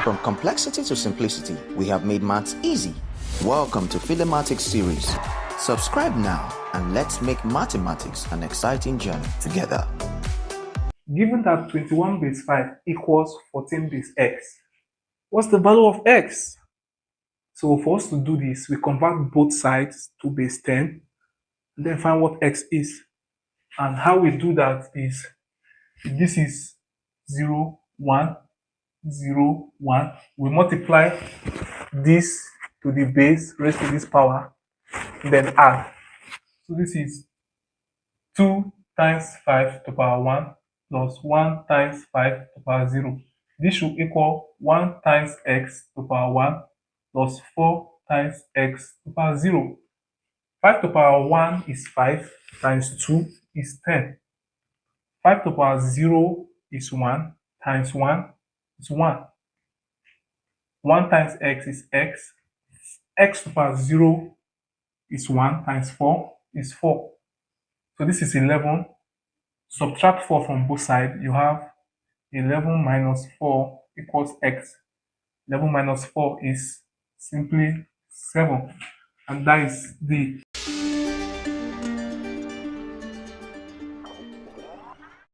From complexity to simplicity, we have made maths easy. Welcome to Philemathics series. Subscribe now and let's make mathematics an exciting journey together. Given that 21 base 5 equals 14 base x, what's the value of x? So for us to do this, we convert both sides to base 10 and then find what x is. And how we do that is, this is 0, 1, 0, 1. We multiply this to the base raised to this power, then add. So this is 2 times 5 to the power 1 plus 1 times 5 to the power 0. This should equal 1 times x to the power 1 plus 4 times x to the power 0. 5 to the power 1 is 5 times 2 is 10. 5 to the power 0 is 1 times 1 is 1. 1 times x is x. X to the power 0 is 1 times 4 is 4. So this is 11. Subtract 4 from both sides. You have 11 minus 4 equals x. 11 minus 4 is simply 7. And that is the